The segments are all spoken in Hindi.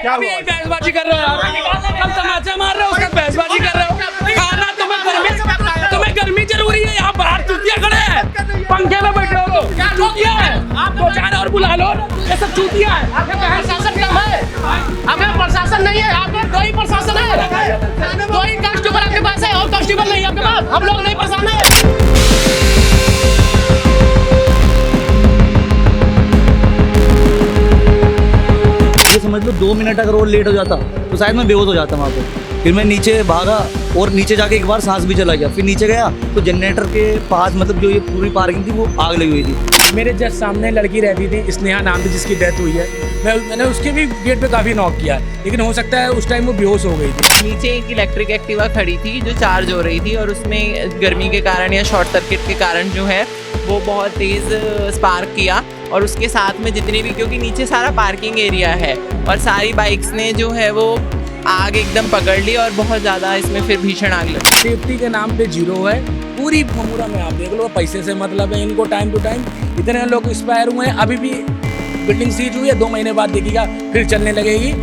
अभी यही बहसबाजी कर रहे हो यार, कल तमाचा मार रहे हो, उसका बहसबाजी कर रहे हो। खाना तुम्हें गर्मी जरूरी है, यहाँ बाहर चूतिया खड़े हैं, पंखे में बैठे हो तो क्या चूतिया है? आप दो चार और बुला लो, ये सब चूतिया है। प्रशासन कम है, हमें प्रशासन नहीं है, आपके दो ही प्रशासन है, दो ही कांस्टेबल आपके पास है और कांस्टेबल नहीं है आपके पास, हम लोग नहीं परेशान है। ये समझ लो 2 मिनट अगर और लेट हो जाता तो शायद मैं बेहोश हो जाता वहाँ पे। फिर मैं नीचे भागा और नीचे जाके एक बार सांस भी चला गया। फिर नीचे गया तो जनरेटर के पास मतलब जो ये पूरी पार्किंग थी वो आग लगी हुई थी। मेरे जस्ट सामने लड़की रहती थी, स्नेहा नाम थी, जिसकी डेथ हुई है। मैंने उसके भी गेट पे काफ़ी नॉक किया, लेकिन हो सकता है उस टाइम वो बेहोश हो गई थी। नीचे एक इलेक्ट्रिक एक्टिवा खड़ी थी जो चार्ज हो रही थी और उसमें गर्मी के कारण या शॉर्ट सर्किट के कारण जो है वो बहुत तेज़ स्पार्क किया और उसके साथ में जितने भी, क्योंकि नीचे सारा पार्किंग एरिया है और सारी बाइक्स ने जो है वो आग एकदम पकड़ ली और बहुत ज़्यादा इसमें फिर भीषण आग लगी। सेफ्टी के नाम पे जीरो है पूरी भमूरा में। आप देख लो, पैसे से मतलब है इनको, टाइम टू टाइम इतने लोग एक्सपायर हुए हैं। अभी भी बिल्डिंग सीज हुई है, 2 महीने बाद देखिएगा फिर चलने लगेगी।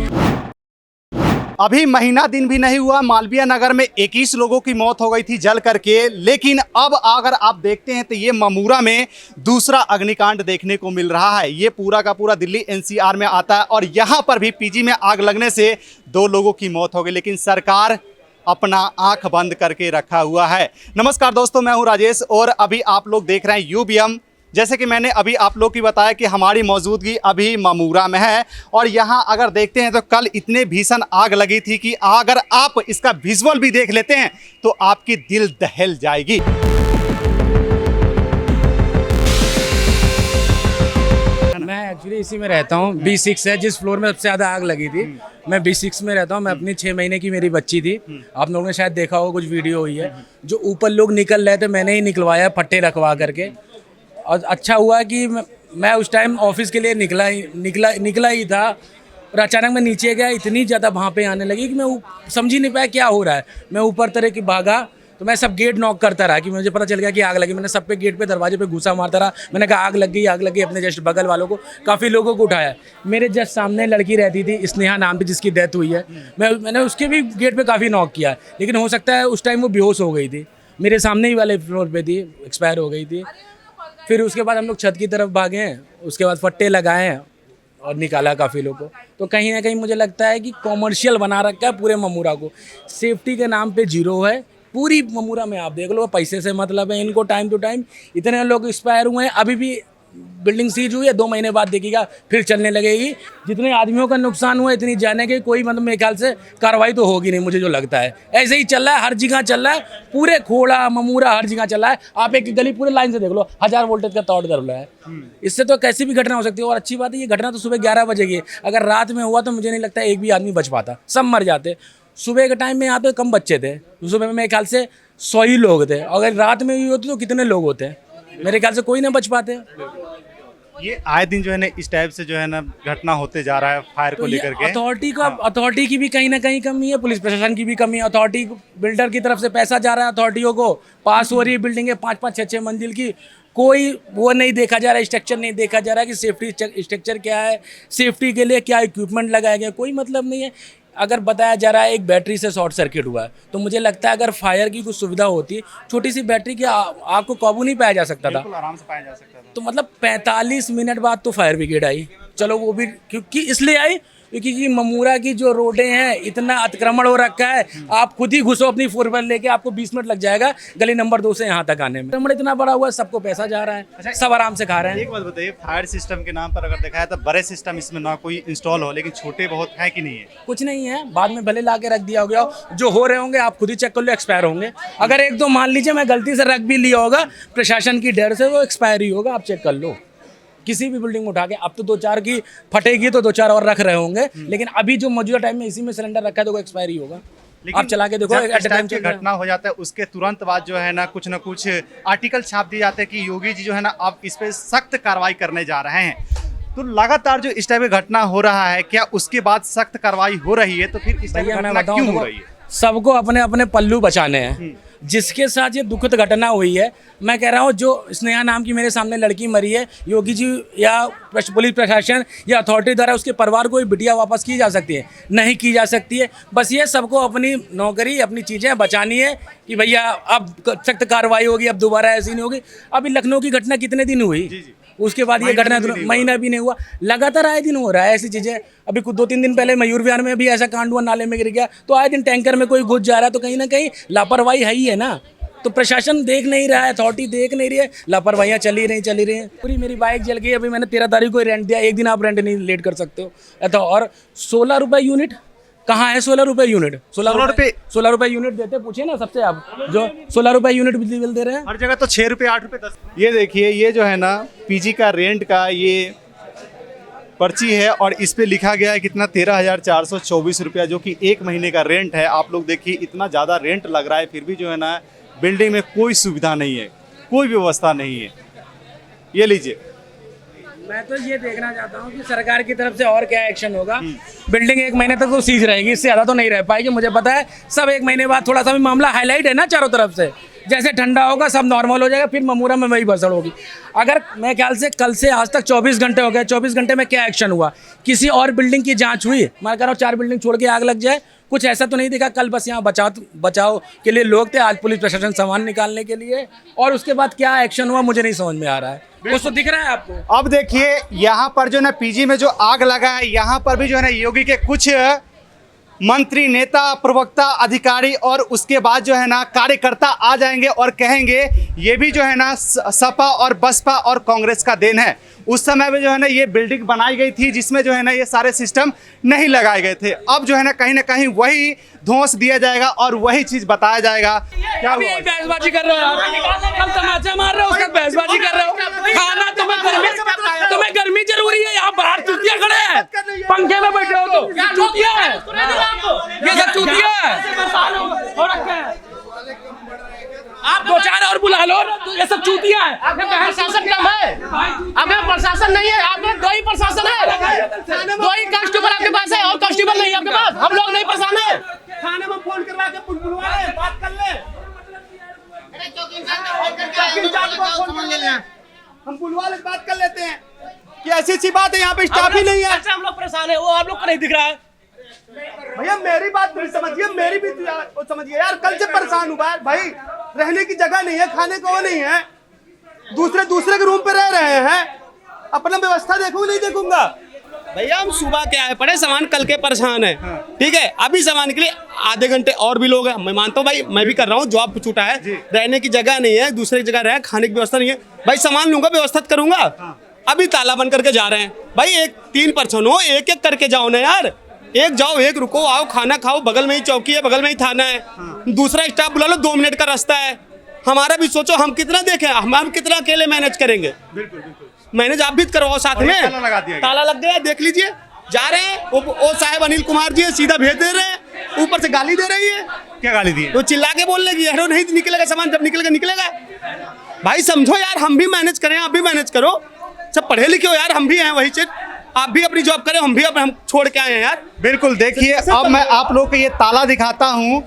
अभी महीना दिन भी नहीं हुआ, मालवीय नगर में 21 लोगों की मौत हो गई थी जल करके। लेकिन अब अगर आप देखते हैं तो ये ममूरा में दूसरा अग्निकांड देखने को मिल रहा है। ये पूरा का पूरा दिल्ली एनसीआर में आता है और यहाँ पर भी पीजी में आग लगने से 2 लोगों की मौत हो गई, लेकिन सरकार अपना आंख बंद करके रखा हुआ है। नमस्कार दोस्तों, मैं हूँ राजेश और अभी आप लोग देख रहे हैं यूबीएम। जैसे कि मैंने अभी आप लोग की बताया कि हमारी मौजूदगी अभी ममूरा में है और यहाँ अगर देखते हैं तो कल इतने भीषण आग लगी थी कि अगर आप इसका विजुअल भी देख लेते हैं तो आपकी दिल दहल जाएगी। मैं एक्चुअली इसी में रहता हूँ, B6 है, जिस फ्लोर में सबसे ज़्यादा आग लगी थी। मैं B6 में रहता हूँ। मैं अपनी 6 महीने की मेरी बच्ची थी। आप लोगों ने शायद देखा हो, कुछ वीडियो हुई है। जो ऊपर लोग निकल रहे थे मैंने ही निकलवाया फट्टे रखवा करके। और अच्छा हुआ कि मैं उस टाइम ऑफिस के लिए निकला ही था और अचानक मैं नीचे गया, इतनी ज़्यादा वहाँ पे आने लगी कि मैं समझ ही नहीं पाया क्या हो रहा है। मैं ऊपर तरह की भागा तो मैं सब गेट नॉक करता रहा कि मुझे पता चल गया कि आग लगी। मैंने सब पे गेट पे दरवाजे पे घुसा मारता रहा। मैंने कहा आग लग गई। अपने जस्ट बगल वालों को, काफ़ी लोगों को उठाया। मेरे जस्ट सामने लड़की रहती थी, स्नेहा नाम थी, जिसकी डेथ हुई है। मैंने उसके भी गेट पे काफ़ी नॉक किया, लेकिन हो सकता है उस टाइम वो बेहोश हो गई थी। मेरे सामने ही वाले फ्लोर पे थी, एक्सपायर हो गई थी। फिर उसके बाद हम लोग छत की तरफ भागे हैं, उसके बाद फट्टे लगाए हैं और निकाला काफ़ी लोगों को। तो कहीं ना कहीं मुझे लगता है कि कॉमर्शियल बना रखा है पूरे ममूरा को। सेफ्टी के नाम पे जीरो है पूरी ममूरा में। आप देख लो, पैसे से मतलब है इनको, टाइम टू टाइम इतने लोग एक्सपायर हुए हैं। अभी भी बिल्डिंग सीज हुई है, 2 महीने बाद देखिएगा फिर चलने लगेगी। जितने आदमियों का नुकसान हुआ, इतनी जाने के कोई मतलब मेरे ख्याल से कार्रवाई तो होगी नहीं, मुझे जो लगता है। ऐसे ही चल रहा है, हर जगह चल रहा है, पूरे खोड़ा ममूरा हर जगह चल रहा है। आप एक गली पूरे लाइन से देख लो, 1000 वोल्टेज का तार डल रहा है। इससे तो कैसी भी घटना हो सकती है। और अच्छी बात है, ये घटना तो सुबह 11 बजे की है। अगर रात में हुआ तो मुझे नहीं लगता एक भी आदमी बच पाता, सब मर जाते। सुबह के टाइम में यहाँ पे कम बच्चे थे, सुबह में मेरे ख्याल से 100 ही लोग थे। अगर रात में भी होती तो कितने लोग होते? मेरे ख्याल से कोई ना बच पाते। ये आए दिन जो है ना इस टाइप से जो है ना घटना होते जा रहा है फायर को लेकर के। अथॉरिटी की भी कहीं ना कहीं कमी है, पुलिस प्रशासन की भी कमी है। अथॉरिटी बिल्डर की तरफ से पैसा जा रहा है, अथॉरिटियों को पास हो रही है बिल्डिंगें 5-5, 6-6 मंजिल की। कोई वो नहीं देखा जा रहा है, स्ट्रक्चर नहीं देखा जा रहा है कि सेफ्टी स्ट्रक्चर क्या है, सेफ्टी के लिए क्या इक्विपमेंट लगाया गया, कोई मतलब नहीं है। अगर बताया जा रहा है एक बैटरी से शॉर्ट सर्किट हुआ है, तो मुझे लगता है अगर फायर की कुछ सुविधा होती, छोटी सी बैटरी की आग को काबू नहीं पाया जा सकता था। आराम से पाया जा सकता था। तो मतलब 45 मिनट बाद तो फायर ब्रिगेड आई। चलो वो भी क्योंकि इसलिए आई क्योंकि ममूरा की जो रोडें हैं इतना अतिक्रमण हो रखा है। आप खुद ही घुसो अपनी 4 व्हीलर लेके, आपको 20 मिनट लग जाएगा गली नंबर 2 से यहाँ तक आने में। अतिक्रमण इतना बड़ा हुआ है, सबको पैसा जा रहा है, सब आराम से खा रहे हैं। एक बात बताइए, फायर सिस्टम के नाम पर अगर देखा है तो बड़े सिस्टम इसमें ना कोई इंस्टॉल हो, लेकिन छोटे बहुत है कि नहीं है? कुछ नहीं है, बाद में भले ला के रख दिया होगा। जो हो रहे होंगे आप खुद ही चेक कर लो, एक्सपायर होंगे। अगर 1-2 मान लीजिए मैं गलती से रख भी लिया होगा, प्रशासन की डर से वो एक्सपायर ही होगा। आप चेक कर लो किसी भी बिल्डिंग में उठा के। अब तो 2-4 की फटेगी तो 2-4 और रख रहे होंगे, लेकिन अभी जो मौजूदा टाइम में इसी में सिलेंडर रखा है तो वो एक्सपायर ही होगा। आप चला के देखो, जब इस टाइप की घटना हो जाता है उसके तुरंत बाद जो है ना कुछ आर्टिकल छाप दिए जाते हैं कि योगी जी जो है ना अब इस पे सख्त कार्रवाई करने जा रहे हैं। तो लगातार जो इस टाइप की घटना हो रहा है, क्या उसके बाद सख्त कार्रवाई हो रही है? तो फिर इस टाइप की घटना क्यों हो रही है? सबको अपने अपने पल्लू बचाने हैं। जिसके साथ ये दुखद घटना हुई है, मैं कह रहा हूँ जो स्नेहा नाम की मेरे सामने लड़की मरी है, योगी जी या पुलिस प्रशासन या अथॉरिटी द्वारा उसके परिवार को भी बिटिया वापस की जा सकती है, नहीं की जा सकती है। बस ये सबको अपनी नौकरी, अपनी चीज़ें बचानी है कि भैया अब सख्त कार्रवाई होगी, अब दोबारा ऐसी नहीं होगी। अभी लखनऊ की घटना कितने दिन हुई, उसके बाद ये घटना महीना भी नहीं हुआ, लगातार आए दिन हो रहा है ऐसी चीज़ें। अभी कुछ 2-3 दिन पहले मयूर विहार में भी ऐसा कांड हुआ, नाले में गिर गया। तो आए दिन टैंकर में कोई घुस जा रहा है, तो कहीं ना कहीं लापरवाही है ही है ना। तो प्रशासन देख नहीं रहा है, अथॉरिटी देख नहीं रही है, लापरवाहियाँ चली रही हैं। पूरी मेरी बाइक जल गई। अभी मैंने 13 तारीख को रेंट दिया, एक दिन आप रेंट नहीं लेट कर सकते हो। तो और 16 रुपये यूनिट कहाँ है? 16 रुपये यूनिट, 16 रुपये यूनिट देते, पूछिए ना सबसे आप, जो 16 रुपये यूनिट बिजली बिल दे रहे हैं। हर जगह तो 6 रुपये, 8 रुपये, 10। ये देखिए, ये जो है ना पीजी का रेंट का ये पर्ची है और इस पे लिखा गया है कितना, 13,424 रुपया, जो कि 1 महीने का रेंट है। आप लोग देखिए, इतना ज़्यादा रेंट लग रहा है, फिर भी जो है ना बिल्डिंग में कोई सुविधा नहीं है, कोई व्यवस्था नहीं है। ये लीजिए। मैं तो ये देखना चाहता हूँ कि सरकार की तरफ से और क्या एक्शन होगा। बिल्डिंग 1 महीने तक तो सीज रहेगी, इससे ज़्यादा तो नहीं रह पाएगी। मुझे पता है सब 1 महीने बाद थोड़ा सा भी मामला हाईलाइट है ना चारों तरफ से, जैसे ठंडा होगा सब नॉर्मल हो जाएगा, फिर ममूरा में वही भसड़ होगी। अगर मैं ख्याल से कल से आज तक 24 घंटे हो गए, 24 घंटे में क्या एक्शन हुआ? किसी और बिल्डिंग की जांच हुई? मैं कह रहा हूँ 4 बिल्डिंग छोड़ के आग लग जाए, कुछ ऐसा तो नहीं दिखा। कल बस यहाँ बचाव के लिए लोग थे, आज पुलिस प्रशासन सामान निकालने के लिए, और उसके बाद क्या एक्शन हुआ मुझे नहीं समझ में आ रहा है। कुछ तो दिख रहा है आपको? अब देखिए, यहाँ पर जो ना पीजी में जो आग लगा है, यहाँ पर भी जो है ना योगी के कुछ मंत्री, नेता, प्रवक्ता, अधिकारी और उसके बाद जो है ना कार्यकर्ता आ जाएंगे और कहेंगे ये भी जो है ना सपा और बसपा और कांग्रेस का देन है। उस समय में जो है ना ये बिल्डिंग बनाई गई थी जिसमें जो है ना ये सारे सिस्टम नहीं लगाए गए थे। अब जो है ना कहीं वही धौंस दिया जाएगा और वही चीज बताया जाएगा। क्या हुआ? बहसबाजी कर रहे हो, कल तमाचा मार रहे हो, उसका बहसबाजी कर रहे हो। खाना तुम्हें गर्मी जरूरी है, यहाँ बाहर चूतिया खड़े हैं, पंखे में बैठे हो तो चूतिया है, ये सब चूतिया है। आप 2-4 और बुला लो, ये सब चूतिया है। आपके प्रशासन कम है, आपके प्रशासन नहीं है, आपके 2 ही प्रशासन है, 2 ही कांस्टेबल आपके पास है और कांस्टेबल नहीं है आपके पास। हम लोग नहीं परेशान है। थाने में फोन करवा के बुलवा ले, बात कर ले। हम बुलवा ले, बात कर लेते हैं कि ऐसी सी बात है, यहाँ पे स्टाफ ही नहीं है। अच्छा, हम लोग परेशान है, वो आप लोग को नहीं दिख रहा है। भैया मेरी बात भी समझिए, मेरी भी समझिए यार। कल से परेशान हुआ है भाई, रहने की जगह नहीं है, खाने को वो नहीं है, दूसरे के रूम पे रह रहे हैं। अपना व्यवस्था देखूं नहीं देखूंगा। भैया हम सुबह के आए पड़े, सामान कल के परेशान है। ठीक है, अभी सामान के लिए आधे घंटे और भी लोग हैं। मैं मानता हूँ भाई, मैं भी कर रहा हूँ, जॉब छूटा है, रहने की जगह नहीं है, दूसरी जगह रहे, खाने की व्यवस्था नहीं है। भाई सामान लूंगा, व्यवस्था करूंगा। अभी ताला बंद करके जा रहे हैं भाई। 3 पर्सन हो, एक करके जाओ ना यार। एक जाओ, एक रुको, आओ, खाना खाओ, बगल में ही चौकी है, बगल में ही थाना है। दूसरा स्टाफ बुला लो, 2 मिनट का रास्ता है। हमारा भी सोचो, हम कितना देखें, हम कितना अकेले मैनेज करेंगे। मैनेज आप भी करवाओ साथ में। ताला लग गया, देख लीजिए। जा रहे हैं, वो साहब अनिल कुमार जी सीधा भेज दे रहे हैं, ऊपर से गाली दे रही है। क्या गाली दी? वो चिल्ला के बोल लेगी, यार नहीं निकलेगा सामान, जब निकलेगा। भाई समझो यार, हम भी मैनेज करें, आप भी मैनेज करो। सब पढ़े लिखे हो यार, हम भी हैं वही चीज। आप भी अपनी जॉब करें, हम भी हम छोड़ के आए हैं यार। बिल्कुल। देखिए, अब मैं आप लोग को ये ताला दिखाता हूँ,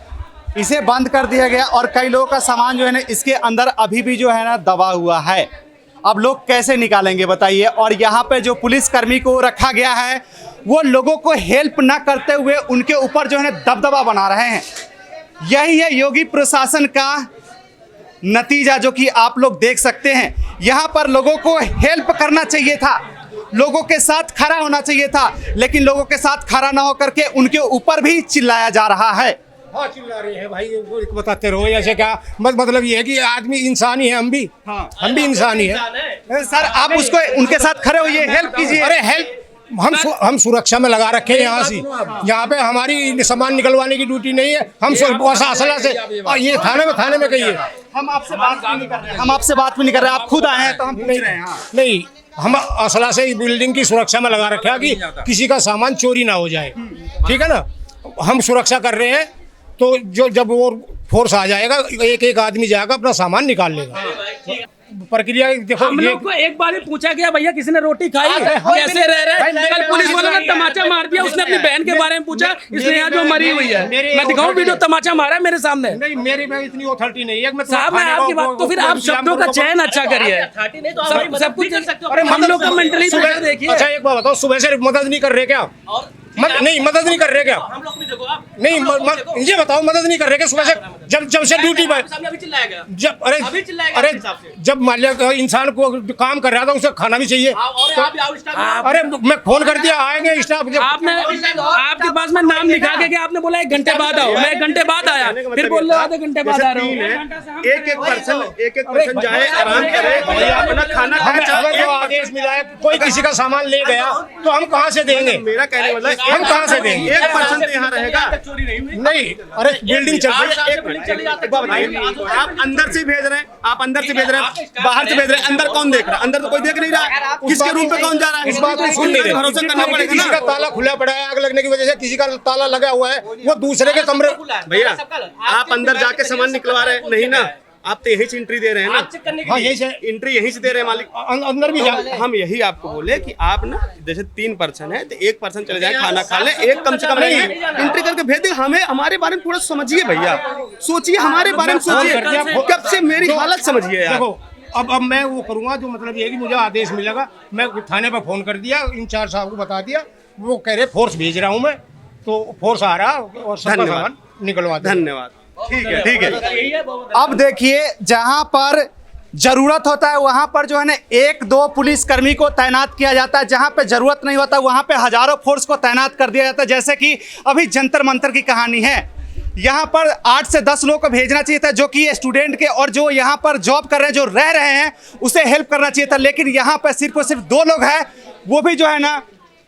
इसे बंद कर दिया गया और कई लोगों का सामान जो है ना इसके अंदर अभी भी जो है ना दबा हुआ है। अब लोग कैसे निकालेंगे बताइए? और यहाँ पे जो पुलिसकर्मी को रखा गया है, वो लोगों को हेल्प ना करते हुए उनके ऊपर जो है ना दबदबा बना रहे हैं। यही है योगी प्रशासन का नतीजा, जो कि आप लोग देख सकते हैं। यहाँ पर लोगों को हेल्प करना चाहिए था, लोगों के साथ खड़ा होना चाहिए था, लेकिन लोगों के साथ खड़ा ना होकर के उनके ऊपर भी चिल्लाया जा रहा है। हाँ चिल्ला रही है भाई, वो बताते रहो ऐसे क्या। मतलब ये है कि आदमी इंसान ही है, हम भी। हाँ, हम भी इंसान ही है। सर आप उसको उनके साथ खड़े होइए, हेल्प कीजिए। अरे हेल्प हम सुरक्षा में लगा रखे हैं। यहाँ पे हमारी सामान निकलवाने की ड्यूटी नहीं है। हम असला से, और ये थाने में कहिए। हम आपसे बात भी नहीं कर रहे हैं, हम आपसे बात भी नहीं कर रहे हैं, आप खुद आए हैं तो हम पूछ रहे हैं। नहीं, हम असला से बिल्डिंग की सुरक्षा में लगा रखे हैं कि किसी का सामान चोरी ना हो जाए। ठीक है ना, हम सुरक्षा कर रहे हैं। तो जब वो फोर्स आ जाएगा, एक आदमी जाएगा, अपना सामान निकाल लेगा। प्रक्रिया देखो हम ये लोग को एक बार ही पूछा गया भैया किसी ने रोटी खाई कैसे रह रहे हैं? कल पुलिस वालों ने तमाचा मार दिया, उसने अपनी बहन के बारे में पूछा, इसलिए यहाँ जो मरी हुई है मैं दिखाऊं वीडियो, तमाचा मारा है मेरे सामने। नहीं मेरी में इतनी अथॉरिटी नहीं है मैं साहब मैं आपकी बात, तो फिर आप शब्दों का चयन अच्छा करिए। सब कुछ हम लोग का मेंटली देखिए। अच्छा एक बात बताओ, सुबह से मदद नहीं कर रहे क्या? नहीं मदद नहीं कर रहे क्या? हम लोग भी देखो आप नहीं ये बताओ मदद नहीं कर रहे क्या सुबह से? जब से ड्यूटी पर अभी चिल्लाया गया, जब अभी चिल्लाएगा अरे इस हिसाब से। जब मान लिया इंसान को काम कर रहा था उसे खाना भी चाहिए। और आप आओ स्टाफ, अरे मैं फोन कर दिया आएंगे स्टाफ। आपने आपके पास में नाम लिखा के कि आपने बोला 1 घंटे बाद आओ, मैं 1 घंटे बाद आया, फिर बोल रहे हो आधे घंटे बाद आ रहा हूँ। एक पर्सन जाए आराम करे, अपना खाना खाए। अगर जो आदेश मिला है कोई किसी का सामान ले गया तो हम कहाँ से देंगे? मेरा कहने वाला है, हम कहाँ से देंगे? एक पर्सन तो यहाँ रहेगा नहीं अरे बिल्डिंग चल रही है। एक बात बताइए, आप अंदर से भेज रहे हैं, आप अंदर से भेज रहे हैं, बाहर से भेज रहे हैं, अंदर कौन देख रहा है? अंदर तो कोई देख नहीं रहा, किसके रूम पे कौन जा रहा है? इस बात को सुन नहीं रहे। भरोसा करना पड़ेगा किसी का ना। ताला खुला पड़ा है, आग लगने की वजह से किसी का ताला लगा हुआ है, वो दूसरे के कमरे। भैया आप अंदर जाके सामान निकलवा रहे हैं नहीं ना, आप तो यहीं से एंट्री दे रहे हैं ना। हाँ यही से एंट्री यहीं से दे रहे हैं मालिक। अंदर भी जा। हम यही आपको बोले कि आप ना जैसे 3 पर्सन है तो 1 पर्सन चले जाए खाना खा ले, एक कम से कम रहिए, एंट्री करके भेज दे। हमें हमारे बारे में थोड़ा समझिए भैया, सोचिए हमारे बारे में सोचिए, कब से मेरी हालत समझिए यार। देखो अब मैं वो करूंगा जो मतलब ये कि मुझे आदेश मिलेगा, मैं थाने पर फोन कर दिया, इंचार्ज साहब को बता दिया, वो कह रहे फोर्स भेज रहा हूँ मैं, तो फोर्स आ रहा और सबका सामान निकलवा दे। धन्यवाद, ठीक है ठीक है। अब देखिए जहां पर जरूरत होता है वहां पर जो है ना 1-2 पुलिस कर्मी को तैनात किया जाता है, जहां पे जरूरत नहीं होता वहां पे हजारों फोर्स को तैनात कर दिया जाता है। जैसे कि अभी जंतर मंतर की कहानी है, यहाँ पर 8 से 10 लोग को भेजना चाहिए था जो कि स्टूडेंट के और जो यहाँ पर जॉब कर रहे हैं, जो रह रहे हैं, उसे हेल्प करना चाहिए था। लेकिन यहाँ पर सिर्फ और सिर्फ 2 लोग हैं, वो भी जो है ना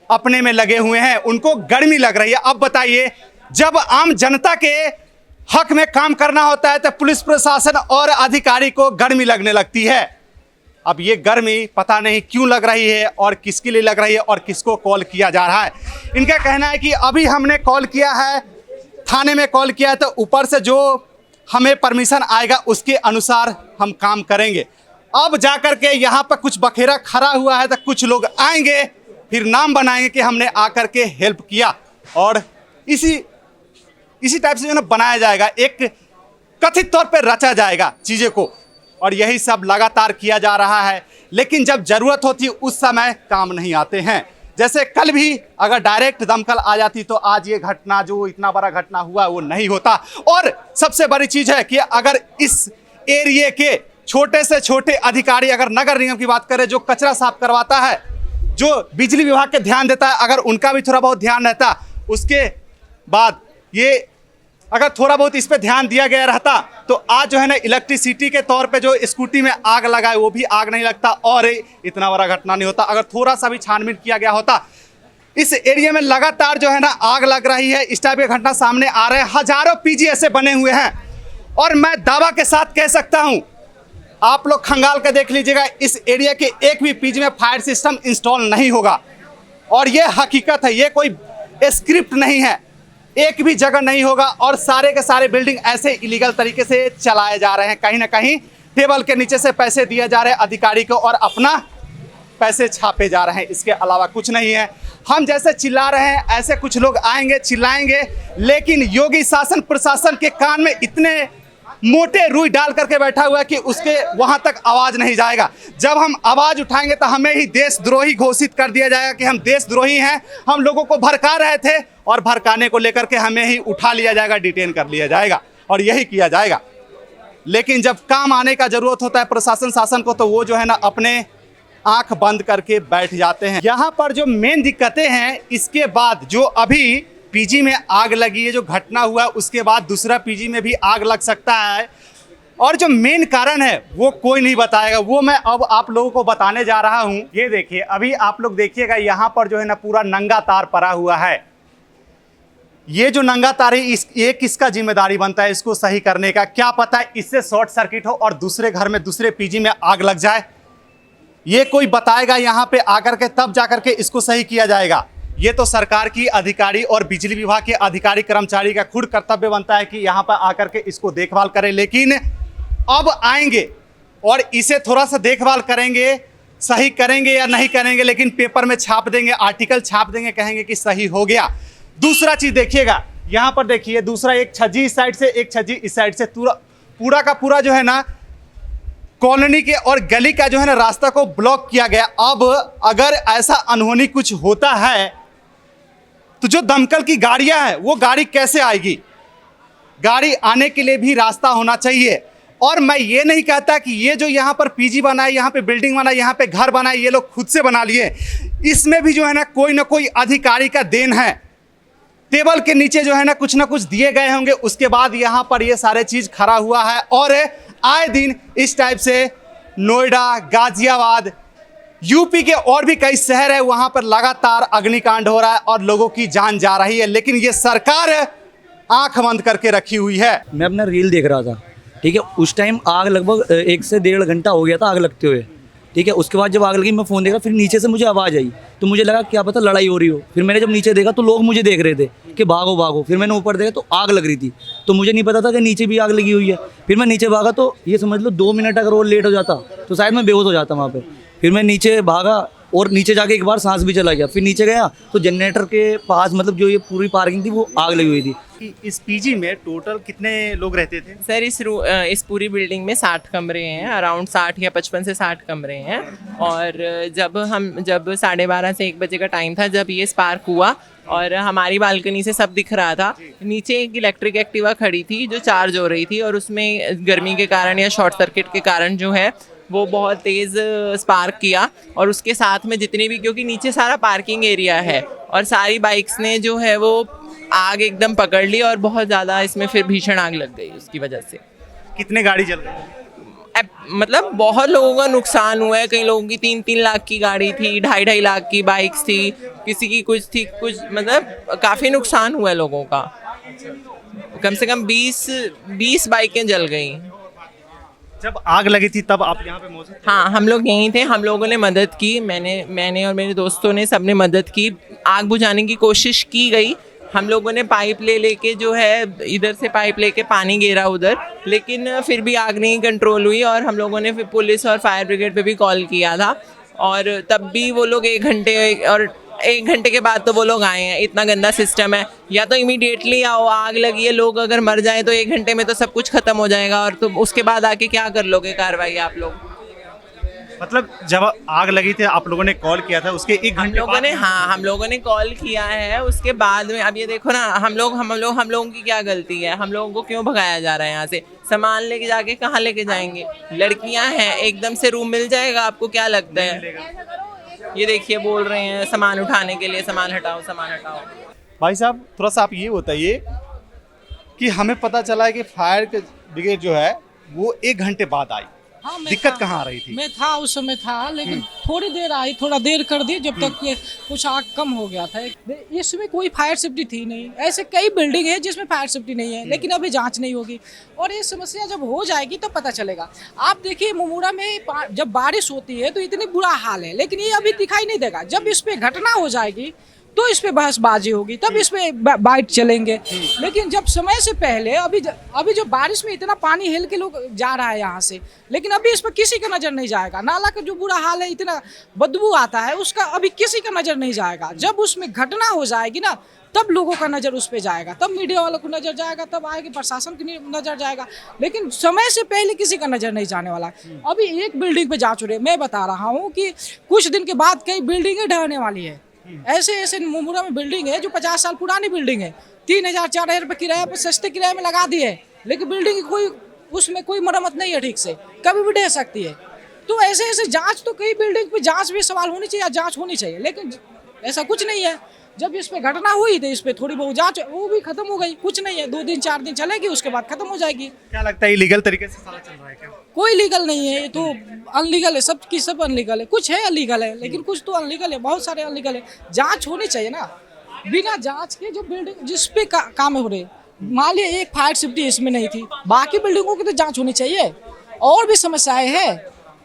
अपने में लगे हुए हैं, उनको गर्मी लग रही है। अब बताइए जब आम जनता के हक में काम करना होता है तो पुलिस प्रशासन और अधिकारी को गर्मी लगने लगती है। अब ये गर्मी पता नहीं क्यों लग रही है और किसके लिए लग रही है और किसको कॉल किया जा रहा है। इनका कहना है कि अभी हमने कॉल किया है, थाने में कॉल किया है, तो ऊपर से जो हमें परमिशन आएगा उसके अनुसार हम काम करेंगे। अब जाकर के यहाँ पर कुछ बखेरा खड़ा हुआ है तो कुछ लोग आएंगे फिर नाम बनाएंगे कि हमने आकर के हेल्प किया, और इसी टाइप से जो है ना बनाया जाएगा, एक कथित तौर पे रचा जाएगा चीज़ें को, और यही सब लगातार किया जा रहा है। लेकिन जब ज़रूरत होती है उस समय काम नहीं आते हैं। जैसे कल भी अगर डायरेक्ट दमकल आ जाती तो आज ये घटना, जो इतना बड़ा घटना हुआ, वो नहीं होता। और सबसे बड़ी चीज़ है कि अगर इस एरिए के छोटे से छोटे अधिकारी, अगर नगर निगम की बात करें, जो कचरा साफ करवाता है, जो बिजली विभाग के ध्यान देता है, अगर उनका भी थोड़ा बहुत ध्यान रहता, उसके बाद ये अगर थोड़ा बहुत इस पे ध्यान दिया गया रहता तो आज जो है ना इलेक्ट्रिसिटी के तौर पे जो स्कूटी में आग लगाए वो भी आग नहीं लगता और इतना बड़ा घटना नहीं होता। अगर थोड़ा सा भी छानबीन किया गया होता। इस एरिया में लगातार जो है ना आग लग रही है, इस टाइप की घटना सामने आ रहे हैं, हजारों पीजी ऐसे बने हुए हैं। और मैं दावा के साथ कह सकता हूँ, आप लोग खंगाल के देख लीजिएगा, इस एरिया के एक भी पीजी में फायर सिस्टम इंस्टॉल नहीं होगा। और ये हकीकत है, ये कोई स्क्रिप्ट नहीं है, एक भी जगह नहीं होगा। और सारे के सारे बिल्डिंग ऐसे इलीगल तरीके से चलाए जा रहे हैं, कहीं ना कहीं टेबल के नीचे से पैसे दिए जा रहे हैं अधिकारी को और अपना पैसे छापे जा रहे हैं, इसके अलावा कुछ नहीं है। हम जैसे चिल्ला रहे हैं ऐसे कुछ लोग आएंगे चिल्लाएंगे, लेकिन योगी शासन प्रशासन के कान में इतने मोटे रुई डाल करके बैठा हुआ है कि उसके वहां तक आवाज नहीं जाएगा। जब हम आवाज उठाएंगे तो हमें ही देशद्रोही घोषित कर दिया जाएगा कि हम देशद्रोही हैं, हम लोगों को भड़का रहे थे, और भड़काने को लेकर के हमें ही उठा लिया जाएगा, डिटेन कर लिया जाएगा और यही किया जाएगा। लेकिन जब काम आने का जरूरत होता है प्रशासन शासन को, तो वो जो है ना अपने आंख बंद करके बैठ जाते हैं। यहाँ पर जो मेन दिक्कतें हैं, इसके बाद जो अभी पीजी में आग लगी है, जो घटना हुआ है, उसके बाद दूसरा पीजी में भी आग लग सकता है, और जो मेन कारण है वो कोई नहीं बताएगा, वो मैं अब आप लोगों को बताने जा रहा हूँ। ये देखिए, अभी आप लोग देखिएगा यहाँ पर जो है ना पूरा नंगा तार पड़ा हुआ है। ये जो नंगा तार है, ये किसका जिम्मेदारी बनता है इसको सही करने का? क्या पता है इससे शॉर्ट सर्किट हो और दूसरे घर में, दूसरे पीजी में आग लग जाए। ये कोई बताएगा यहाँ पे आकर के, तब जाकर के इसको सही किया जाएगा। ये तो सरकार की अधिकारी और बिजली विभाग के अधिकारी कर्मचारी का खुद कर्तव्य बनता है कि यहाँ पर आकर के इसको देखभाल करें। लेकिन अब आएंगे और इसे थोड़ा सा देखभाल करेंगे, सही करेंगे या नहीं करेंगे, लेकिन पेपर में छाप देंगे, आर्टिकल छाप देंगे, कहेंगे कि सही हो गया। दूसरा चीज देखिएगा, यहाँ पर देखिए दूसरा एक छज्जी इस साइड से, एक छज्जी इस साइड से, पूरा का पूरा जो है ना कॉलोनी के और गली का जो है ना रास्ता को ब्लॉक किया गया। अब अगर ऐसा अनहोनी कुछ होता है तो जो दमकल की गाड़ियां हैं वो गाड़ी कैसे आएगी? गाड़ी आने के लिए भी रास्ता होना चाहिए। और मैं ये नहीं कहता कि ये जो यहाँ पर पीजी बनाए, यहाँ पे बिल्डिंग बनाए, यहाँ पे घर बनाए, ये लोग खुद से बना लिए। इसमें भी जो है ना कोई अधिकारी का देन है। टेबल के नीचे जो है ना कुछ दिए गए होंगे, उसके बाद यहाँ पर ये सारे चीज खड़ा हुआ है। और आए दिन इस टाइप से नोएडा, गाजियाबाद, यूपी के और भी कई शहर है, वहां पर लगातार अग्निकांड हो रहा है और लोगों की जान जा रही है, लेकिन ये सरकार आंख बंद करके रखी हुई है। मैं अपना रील देख रहा था, ठीक है, उस टाइम आग लगभग 1 से 1.5 घंटा हो गया था आग लगते हुए, ठीक है। उसके बाद जब आग लगी मैं फ़ोन देख रहा, फिर नीचे से मुझे आवाज़ आई तो मुझे लगा क्या पता लड़ाई हो रही हो। फिर मैंने जब नीचे देखा तो लोग मुझे देख रहे थे कि भागो भागो। फिर मैंने ऊपर देखा तो आग लग रही थी, तो मुझे नहीं पता था कि नीचे भी आग लगी हुई है। फिर मैं नीचे भागा तो ये समझ लो 2 मिनट अगर और लेट हो जाता तो शायद मैं बेहोश हो जाता वहाँ पर। फिर मैं नीचे भागा और नीचे जाके एक बार सांस भी चला गया। फिर नीचे गया तो जनरेटर के पास मतलब जो ये पूरी पार्किंग थी वो आग लगी हुई थी। इस पीजी में टोटल कितने लोग रहते थे? सर इस पूरी बिल्डिंग में 60 कमरे हैं, अराउंड 60 या 55 से 60 कमरे हैं। और जब 12:30 से 1 बजे का टाइम था जब ये स्पार्क हुआ और हमारी बालकनी से सब दिख रहा था। नीचे एक इलेक्ट्रिक एक्टिवा खड़ी थी जो चार्ज हो रही थी और उसमें गर्मी के कारण या शॉर्ट सर्किट के कारण जो है वो बहुत तेज़ स्पार्क किया। और उसके साथ में जितने भी, क्योंकि नीचे सारा पार्किंग एरिया है और सारी बाइक्स ने जो है वो आग एकदम पकड़ ली और बहुत ज़्यादा इसमें फिर भीषण आग लग गई उसकी वजह से। कितने गाड़ी जल गई? मतलब बहुत लोगों का नुकसान हुआ है। कई लोगों की 3-3 लाख की गाड़ी थी, 2.5 लाख की बाइक्स थी, किसी की कुछ थी, कुछ मतलब काफ़ी नुकसान हुआ है लोगों का। कम से कम 20 बाइकें जल गई। जब आग लगी थी तब आप यहाँ पे मौजूद थे? हाँ, हम लोग यहीं थे। हम लोगों ने मदद की, मैंने और मेरे दोस्तों ने सबने मदद की। आग बुझाने की कोशिश की गई। हम लोगों ने पाइप लेके जो है इधर से पाइप लेके पानी गिरा उधर, लेकिन फिर भी आग नहीं कंट्रोल हुई। और हम लोगों ने फिर पुलिस और फायर ब्रिगेड पे भी कॉल किया था और तब भी वो लोग 1 घंटे के बाद तो वो लोग आए हैं। इतना गंदा सिस्टम है, या तो इमीडिएटली आओ, आग लगी है, लोग अगर मर जाए तो 1 घंटे में तो सब कुछ खत्म हो जाएगा और तुम उसके बाद आके क्या कर लोगे कार्रवाई आप लोग? मतलब जब आग लगी थी आप लोगों ने कॉल किया था, उसके 1 घंटे हम लोगों ने कॉल किया है। उसके बाद में अब ये देखो ना, हम लोगों की क्या गलती है? हम लोगों को क्यों भगाया जा रहा है यहाँ से? सामान लेके जाके कहाँ लेके जाएंगे? लड़कियाँ हैं, एकदम से रूम मिल जाएगा आपको? क्या लगता है? ये देखिए बोल रहे हैं सामान उठाने के लिए, सामान हटाओ, सामान हटाओ। भाई साहब थोड़ा सा आप ये बताइए कि हमें पता चला है कि फायर ब्रिगेड जो है वो 1 घंटे बाद आई। हाँ, दिक्कत कहाँ आ रही थी? मैं था उस समय था, लेकिन थोड़ी देर आई, थोड़ा देर कर दी जब तक कि कुछ आग कम हो गया था। इसमें कोई फायर सेफ्टी थी नहीं। ऐसे कई बिल्डिंग है जिसमें फायर सेफ्टी नहीं है, लेकिन अभी जांच नहीं होगी और ये समस्या जब हो जाएगी तो पता चलेगा। आप देखिए मुमूरा में जब बारिश होती है तो इतनी बुरा हाल है, लेकिन ये अभी दिखाई नहीं देगा। जब इस पे घटना हो जाएगी तो इस पे बहसबाजी होगी, तब इस पे बाइट चलेंगे। लेकिन जब समय से पहले अभी जो बारिश में इतना पानी हिल के लोग जा रहा है यहाँ से, लेकिन अभी इस पर किसी का नजर नहीं जाएगा। नाला का जो बुरा हाल है, इतना बदबू आता है, उसका अभी किसी का नजर नहीं जाएगा। जब उसमें घटना हो जाएगी ना तब लोगों का नजर उस पर जाएगा, तब मीडिया वालों को नजर जाएगा, तब आएगी प्रशासन की नजर जाएगा। लेकिन समय से पहले किसी का नजर नहीं जाने वाला है। अभी एक बिल्डिंग पे जांच हो रही है। मैं बता रहा हूँ कि कुछ दिन के बाद कई बिल्डिंगें ढहने वाली है। ऐसे मुमूरा में बिल्डिंग है जो 50 साल पुरानी बिल्डिंग है, 3,000-4,000 रुपये किराया पर सस्ते किराए में लगा दिए, लेकिन बिल्डिंग की उसमें कोई मरम्मत नहीं है ठीक से, कभी भी ढह सकती है। तो ऐसे जांच, तो कई बिल्डिंग पे जांच भी सवाल होनी चाहिए, जांच होनी चाहिए, लेकिन ऐसा कुछ नहीं है। जब इस पे घटना हुई तो इस पे थोड़ी बहुत जांच वो भी खत्म हो गई, कुछ नहीं है, 2 दिन 4 दिन चलेगी, उसके बाद खत्म हो जाएगी। क्या लगता है इलीगल तरीके से सारा चल रहा है क्या? कोई लीगल नहीं है, ये तो अनलीगल है, सब अनलीगल है। कुछ है अनलीगल है, लेकिन कुछ तो अनलीगल है, बहुत सारे अनलीगल है। जांच होनी चाहिए ना, बिना जांच के जो बिल्डिंग जिस पे काम हो रहे, मान लिया एक फायर सेफ्टी इसमें नहीं थी, बाकी बिल्डिंगों की तो जांच होनी चाहिए। और भी समस्याएं हैं,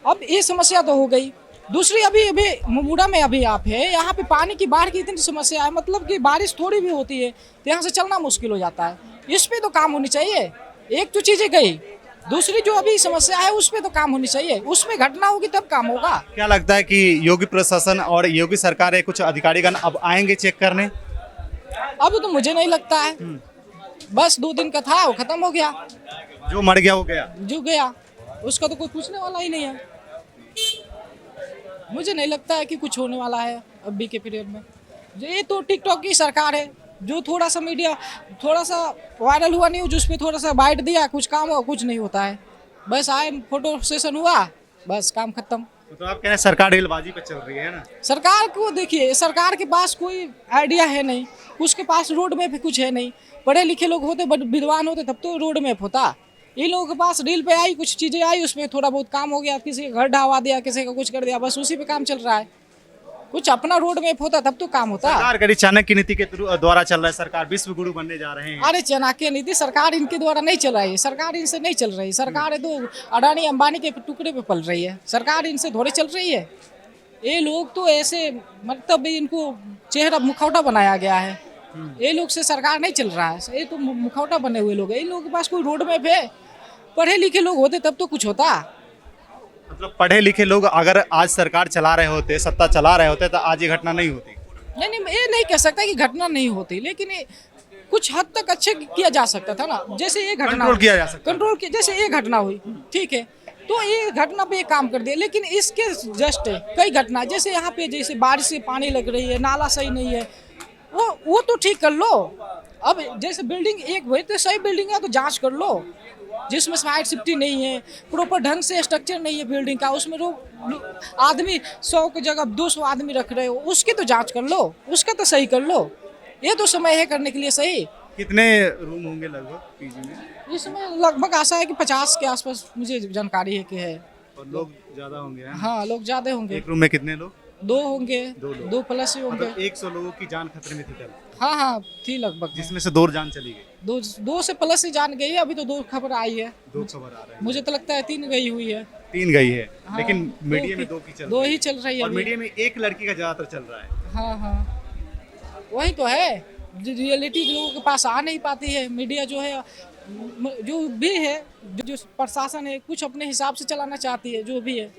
अब ये समस्या तो हो गई। दूसरी अभी मुमूरा में अभी आप है, यहाँ पे पानी की बाढ़ की इतनी समस्या है, मतलब कि बारिश थोड़ी भी होती है तो यहाँ से चलना मुश्किल हो जाता है। इस पे तो काम होनी चाहिए। एक तो चीज़ें गई, दूसरी जो अभी समस्या है उस पर तो काम होनी चाहिए, उसमें घटना होगी तब काम होगा। क्या लगता है कि योगी प्रशासन और योगी सरकार है कुछ अधिकारीगण अब आएंगे चेक करने? अब तो मुझे नहीं लगता है, बस 2 दिन का था वो खत्म हो गया, जो मर गया वो गया। जो गया उसका तो कोई पूछने वाला ही नहीं है। मुझे नहीं लगता है कि कुछ होने वाला है अभी के पीरियड में। ये तो टिकटॉक की सरकार है, जो थोड़ा सा मीडिया थोड़ा सा वायरल हुआ न्यूज उस पर थोड़ा सा बाइट दिया, कुछ काम हुआ, कुछ नहीं होता है। बस आए फोटो सेशन हुआ, बस काम खत्म। तो आप कह रहे हैं सरकार ढेलबाजी पे चल रही है ना? सरकार को देखिए, सरकार के पास कोई आइडिया है नहीं, उसके पास रोड मैप कुछ है नहीं। पढ़े लिखे लोग होते, बट विद्वान होते तब तो रोड मैप होता। इन लोगों के पास रील पे आई, कुछ चीजें आई, उसमें थोड़ा बहुत काम हो गया, किसी का घर ढहवा दिया, किसी का कुछ कर दिया, बस उसी पे काम चल रहा है। कुछ अपना रोड मैप होता तब तो काम होता। सरकार कड़ी चाणक्य नीति के द्वारा चल रहा है, सरकार विश्व गुरु बनने जा रहे हैं। अरे चाणक्य नीति सरकार इनके द्वारा नहीं चल रही है, सरकार इनसे नहीं चल रही। सरकार है तो अडानी अंबानी के टुकड़े पे पल रही है, सरकार इनसे थोड़ी चल रही है। ये लोग तो ऐसे मतलब इनको चेहरा मुखौटा बनाया गया है, ये लोग से सरकार नहीं चल रहा है, ये तो मुखौटा बने हुए लोग हैं। इन लोगों के पास कोई रोड मैप है? पढ़े लिखे लोग होते तब तो कुछ होता। मतलब पढ़े लिखे लोग अगर आज सरकार चला रहे होते, सत्ता चला रहे होते, तो आज ये घटना नहीं होती। नहीं, ये नहीं कह सकता कि घटना नहीं होती, लेकिन ये कुछ हद तक अच्छे किया जा सकता था ना। जैसे ये घटना कंट्रोल किया जा सकता, कंट्रोल किया, जैसे ये घटना हुई, ठीक है, तो ये घटना पे काम कर दिया। लेकिन इसके जस्ट कई घटना, जैसे यहाँ पे जैसे बारिश से पानी लग रही है, नाला सही नहीं है, वो तो ठीक कर लो। अब जैसे बिल्डिंग एक वही तो सही बिल्डिंग है तो जांच कर लो, जिसमें फायर सेफ्टी नहीं है, प्रॉपर ढंग से स्ट्रक्चर नहीं है बिल्डिंग का, उसमें आदमी 100 की जगह 200 आदमी रख रहे हो, उसकी तो जांच कर लो, उसका तो सही कर लो। ये तो समय है करने के लिए सही। कितने रूम होंगे लगभग पीजी में? इसमें लगभग आशा है कि 50 के आसपास मुझे जानकारी है कि है। और लोग ज्यादा होंगे? हाँ, लोग ज्यादा होंगे। एक रूम में कितने लोग? 2 होंगे, 2 प्लस ही होंगे। मतलब 100 लोगों की जान खतरे में थी कल? हाँ, थी लगभग, जिसमें से 2 जान चली गई। 2 से प्लस ही जान गई है। अभी तो 2 खबर आई है, 2 खबर आ रही है। मुझे तो लगता है 3 गई हुई है। 3 गई है, हाँ, लेकिन 2 मीडिया में 2 की चल 2 ही चल रही है और अभी। मीडिया में एक लड़की का ज्यादातर चल रहा है। हाँ, वही तो है, रियलिटी लोगों के पास आ नहीं पाती है। मीडिया जो है, जो भी है, जो प्रशासन है, कुछ अपने हिसाब से चलाना चाहती है, जो भी है।